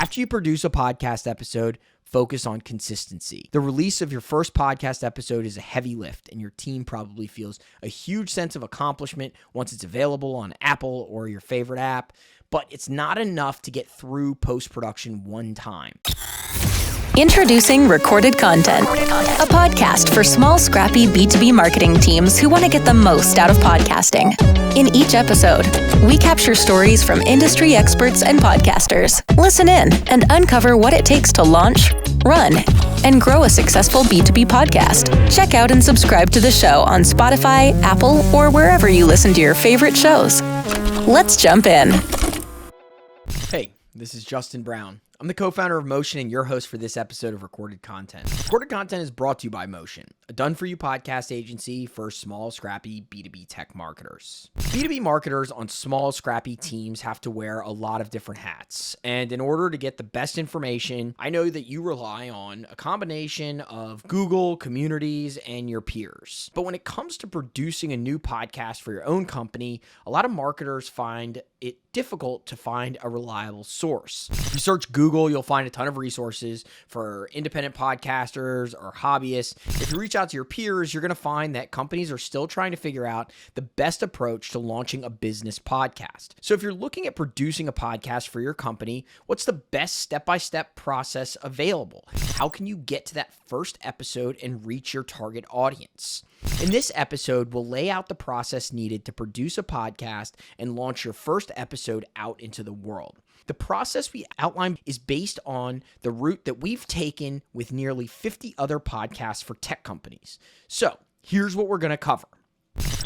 After you produce a podcast episode, focus on consistency. The release of your first podcast episode is a heavy lift, and your team probably feels a huge sense of accomplishment once it's available on Apple or your favorite app, but it's not enough to get through post-production one time. Introducing Recorded Content, a podcast for small, scrappy B2B marketing teams who want to get the most out of podcasting. In each episode, we capture stories from industry experts and podcasters. Listen in and uncover what it takes to launch, run, and grow a successful B2B podcast. Check out and subscribe to the show on Spotify, Apple, or wherever you listen to your favorite shows. Let's jump in. Hey, this is Justin Brown. I'm the co-founder of Motion and your host for this episode of Recorded Content. Recorded Content is brought to you by Motion, a done-for-you podcast agency for small, scrappy B2B tech marketers. B2B marketers on small, scrappy teams have to wear a lot of different hats. And in order to get the best information, I know that you rely on a combination of Google, communities, and your peers. But when it comes to producing a new podcast for your own company, a lot of marketers find it difficult to find a reliable source. You search Google, you'll find a ton of resources for independent podcasters or hobbyists. If you reach out to your peers, you're going to find that companies are still trying to figure out the best approach to launching a business podcast. So if you're looking at producing a podcast for your company, what's the best step-by-step process available? How can you get to that first episode and reach your target audience? In this episode, we'll lay out the process needed to produce a podcast and launch your first episode out into the world. The process we outline is based on the route that we've taken with nearly 50 other podcasts for tech companies. So here's what we're going to cover.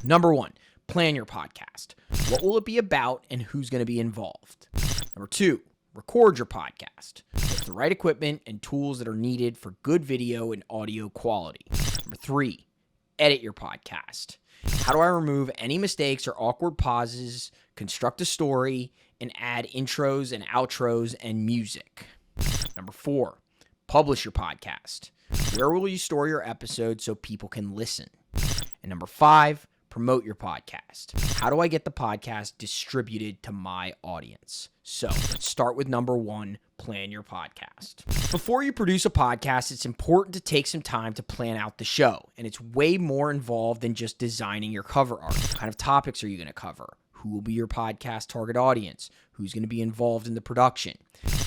Number one, plan your podcast. What will it be about and who's going to be involved? Number two, record your podcast with the right equipment and tools that are needed for good video and audio quality. Number three, edit your podcast. How do I remove any mistakes or awkward pauses, construct a story, and add intros and outros and music? Number four, publish your podcast. Where will you store your episodes so people can listen? And number five, promote your podcast. How do I get the podcast distributed to my audience? So let's start with number one, plan your podcast. Before you produce a podcast, it's important to take some time to plan out the show. And it's way more involved than just designing your cover art. What kind of topics are you going to cover? Who will be your podcast target audience? Who's going to be involved in the production?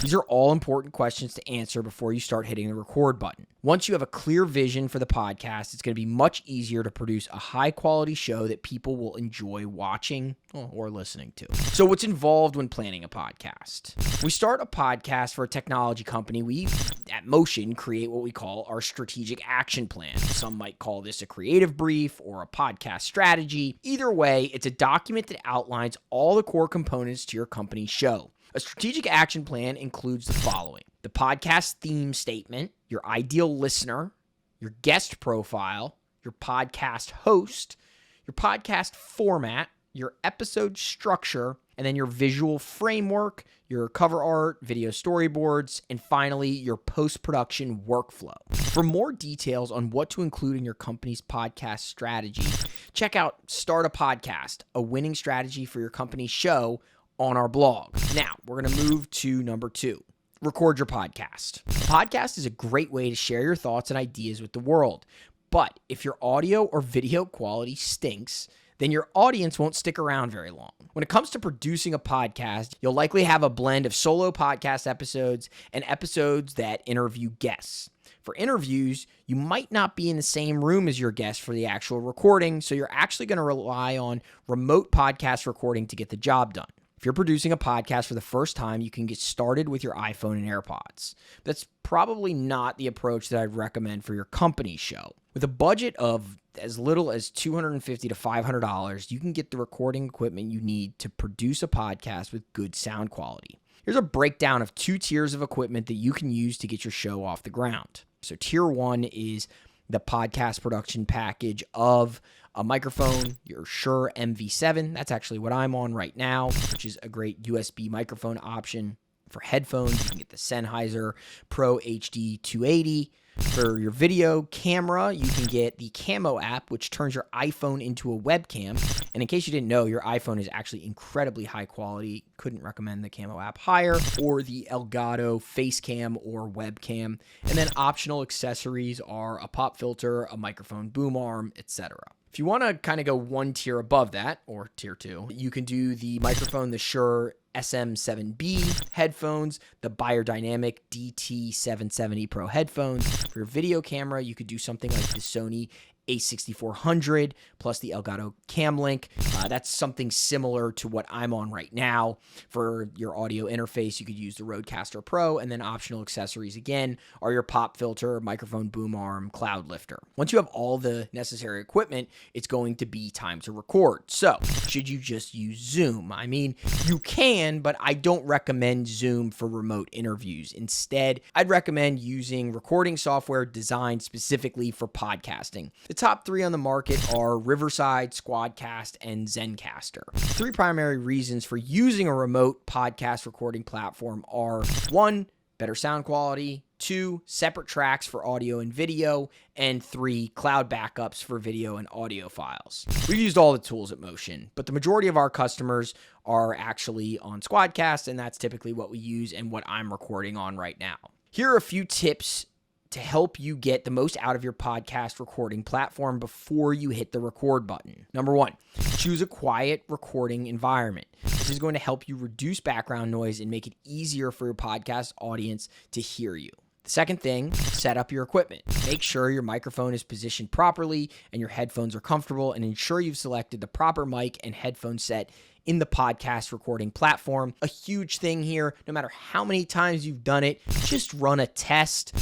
These are all important questions to answer before you start hitting the record button. Once you have a clear vision for the podcast, it's going to be much easier to produce a high-quality show that people will enjoy watching or listening to. So what's involved when planning a podcast? We start a podcast for a technology company. We, at Motion, create what we call our strategic action plan. Some might call this a creative brief or a podcast strategy. Either way, it's a document that outlines all the core components to your company's show. A strategic action plan includes the following: the podcast theme statement, your ideal listener, your guest profile, your podcast host, your podcast format, your episode structure, and then your visual framework, your cover art, video storyboards, and finally, your post-production workflow. For more details on what to include in your company's podcast strategy, check out Start a Podcast, a winning strategy for your company's show, on our blog. Now, we're going to move to number two. Record your podcast. A podcast is a great way to share your thoughts and ideas with the world. But if your audio or video quality stinks, then your audience won't stick around very long. When it comes to producing a podcast, you'll likely have a blend of solo podcast episodes and episodes that interview guests. For interviews, you might not be in the same room as your guest for the actual recording, so you're actually going to rely on remote podcast recording to get the job done. If you're producing a podcast for the first time, you can get started with your iPhone and AirPods. That's probably not the approach that I'd recommend for your company's show. With a budget of as little as $250 to $500, you can get the recording equipment you need to produce a podcast with good sound quality. Here's a breakdown of 2 tiers of equipment that you can use to get your show off the ground. So tier 1 is the podcast production package of a microphone, your Shure MV7. That's actually what I'm on right now, which is a great USB microphone option. For headphones, you can get the Sennheiser Pro HD 280. For your video camera, you can get the Camo app, which turns your iPhone into a webcam. And in case you didn't know, your iPhone is actually incredibly high quality. Couldn't recommend the Camo app higher, or the Elgato face cam or webcam. And then optional accessories are a pop filter, a microphone boom arm, etc. If you want to kind of go one tier above that, or tier 2, you can do the microphone, the Shure SM7B headphones, the Beyerdynamic DT770 Pro headphones. For your video camera, you could do something like the Sony A6400 plus the Elgato Cam Link. That's something similar to what I'm on right now. For your audio interface, you could use the Rodecaster Pro, and then optional accessories again are your pop filter, microphone boom arm, cloud lifter. Once you have all the necessary equipment, it's going to be time to record. So, should you just use Zoom? I mean, you can, but I don't recommend Zoom for remote interviews. Instead, I'd recommend using recording software designed specifically for podcasting. The top 3 on the market are Riverside, Squadcast, and Zencaster. 3 primary reasons for using a remote podcast recording platform are 1, better sound quality, 2, separate tracks for audio and video, and 3, cloud backups for video and audio files. We've used all the tools at Motion, but the majority of our customers are actually on Squadcast, and that's typically what we use and what I'm recording on right now. Here are a few tips to help you get the most out of your podcast recording platform before you hit the record button. Number 1, choose a quiet recording environment. This is going to help you reduce background noise and make it easier for your podcast audience to hear you. The second thing, set up your equipment. Make sure your microphone is positioned properly and your headphones are comfortable, and ensure you've selected the proper mic and headphone set in the podcast recording platform. A huge thing here, no matter how many times you've done it, just run a test.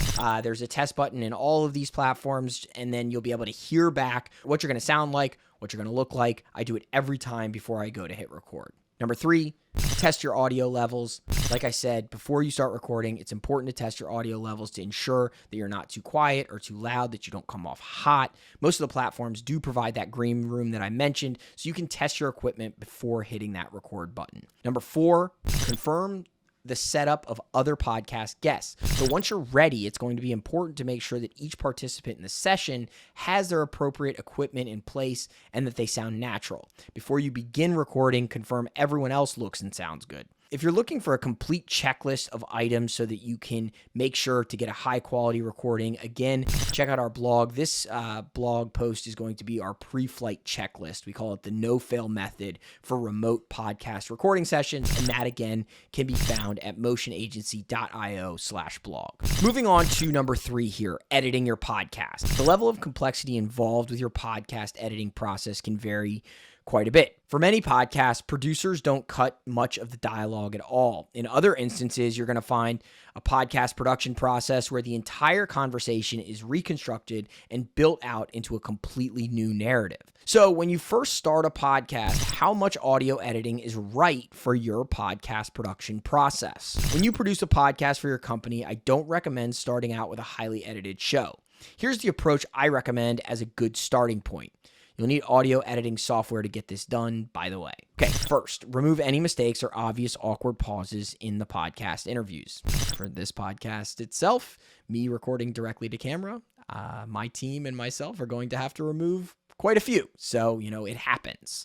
There's a test button in all of these platforms, and then you'll be able to hear back what you're going to sound like, what you're going to look like. I do it every time before I go to hit record. Number 3, test your audio levels. Like I said, before you start recording, it's important to test your audio levels to ensure that you're not too quiet or too loud, that you don't come off hot. Most of the platforms do provide that green room that I mentioned, so you can test your equipment before hitting that record button. Number 4, confirm the setup of other podcast guests. So once you're ready, it's going to be important to make sure that each participant in the session has their appropriate equipment in place and that they sound natural. Before you begin recording, confirm everyone else looks and sounds good. If you're looking for a complete checklist of items so that you can make sure to get a high quality recording, again, check out our blog. This blog post is going to be our pre-flight checklist. We call it the no-fail method for remote podcast recording sessions. And that, again, can be found at motionagency.io/blog. Moving on to number 3 here, editing your podcast. The level of complexity involved with your podcast editing process can vary quite a bit. For many podcasts, producers don't cut much of the dialogue at all. In other instances, you're going to find a podcast production process where the entire conversation is reconstructed and built out into a completely new narrative. So when you first start a podcast, how much audio editing is right for your podcast production process? When you produce a podcast for your company, I don't recommend starting out with a highly edited show. Here's the approach I recommend as a good starting point. You'll need audio editing software to get this done, by the way. Okay, first, remove any mistakes or obvious awkward pauses in the podcast interviews. For this podcast itself, me recording directly to camera, my team and myself are going to have to remove quite a few. So, it happens.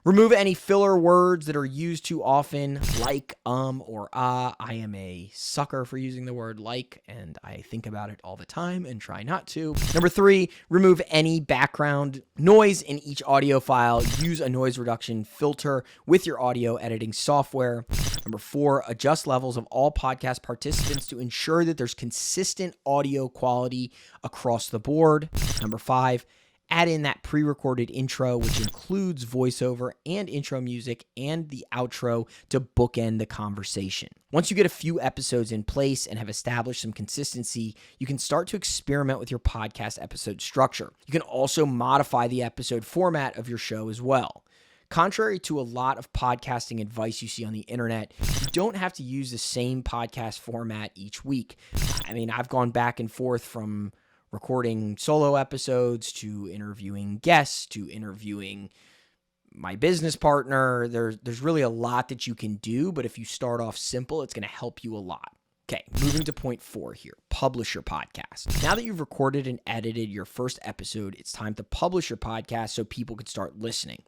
Remove any filler words that are used too often, like, or I am a sucker for using the word like, and I think about it all the time and try not to. Number 3, remove any background noise in each audio file. Use a noise reduction filter with your audio editing software. Number 4, adjust levels of all podcast participants to ensure that there's consistent audio quality across the board. Number 5, add in that pre-recorded intro, which includes voiceover and intro music and the outro to bookend the conversation. Once you get a few episodes in place and have established some consistency, you can start to experiment with your podcast episode structure. You can also modify the episode format of your show as well. Contrary to a lot of podcasting advice you see on the internet, you don't have to use the same podcast format each week. I've gone back and forth from recording solo episodes to interviewing guests to interviewing my business partner. There's really a lot that you can do, but if you start off simple, it's going to help you a lot. Okay, moving to point 4 here, publish your podcast. Now that you've recorded and edited your first episode, it's time to publish your podcast so people can start listening.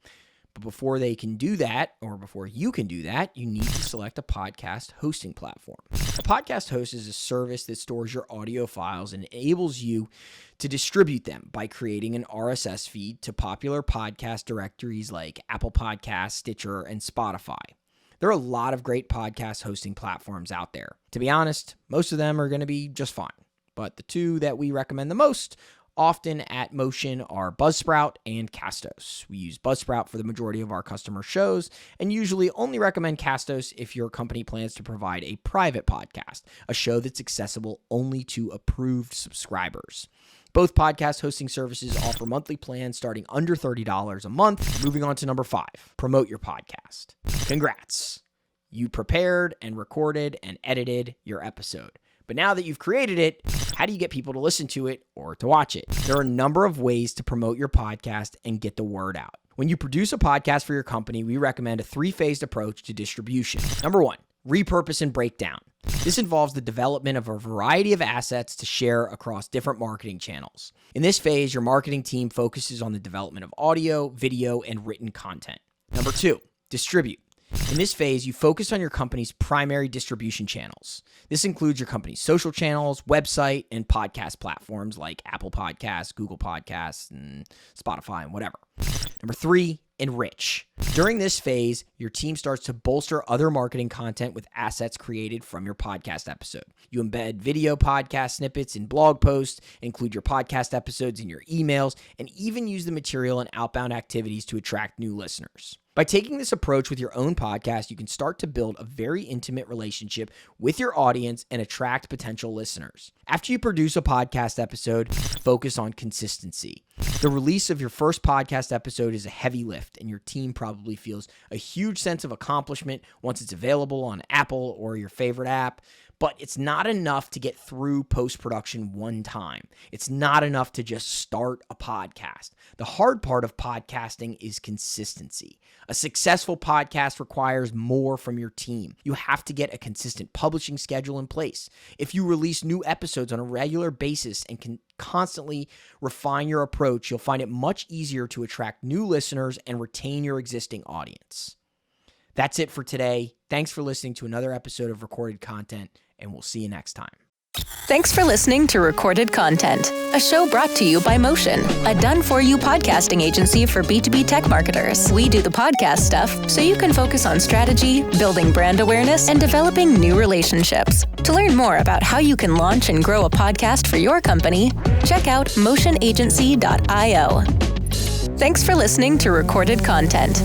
But before they can do that, or before you can do that, you need to select a podcast hosting platform. A podcast host is a service that stores your audio files and enables you to distribute them by creating an RSS feed to popular podcast directories like Apple Podcasts, Stitcher, and Spotify. There are a lot of great podcast hosting platforms out there. To be honest, most of them are going to be just fine. But the two that we recommend the most often at Motion are Buzzsprout and Castos. We use Buzzsprout for the majority of our customer shows and usually only recommend Castos if your company plans to provide a private podcast, a show that's accessible only to approved subscribers. Both podcast hosting services offer monthly plans starting under $30 a month. Moving on to number 5, promote your podcast. Congrats. You prepared and recorded and edited your episode. But now that you've created it, how do you get people to listen to it or to watch it? There are a number of ways to promote your podcast and get the word out. When you produce a podcast for your company, we recommend a 3-phased approach to distribution. Number 1, repurpose and break down. This involves the development of a variety of assets to share across different marketing channels. In this phase, your marketing team focuses on the development of audio, video, and written content. Number 2, distribute. In this phase, you focus on your company's primary distribution channels. This includes your company's social channels, website, and podcast platforms like Apple Podcasts, Google Podcasts, and Spotify, and whatever. Number 3, enrich. During this phase, your team starts to bolster other marketing content with assets created from your podcast episode. You embed video podcast snippets in blog posts, include your podcast episodes in your emails, and even use the material in outbound activities to attract new listeners. By taking this approach with your own podcast, you can start to build a very intimate relationship with your audience and attract potential listeners. After you produce a podcast episode, focus on consistency. The release of your first podcast episode is a heavy lift, and your team probably feels a huge sense of accomplishment once it's available on Apple or your favorite app. But it's not enough to get through post-production one time. It's not enough to just start a podcast. The hard part of podcasting is consistency. A successful podcast requires more from your team. You have to get a consistent publishing schedule in place. If you release new episodes on a regular basis and can constantly refine your approach, you'll find it much easier to attract new listeners and retain your existing audience. That's it for today. Thanks for listening to another episode of Recorded Content, and we'll see you next time. Thanks for listening to Recorded Content, a show brought to you by Motion, a done-for-you podcasting agency for B2B tech marketers. We do the podcast stuff so you can focus on strategy, building brand awareness, and developing new relationships. To learn more about how you can launch and grow a podcast for your company, check out motionagency.io. Thanks for listening to Recorded Content.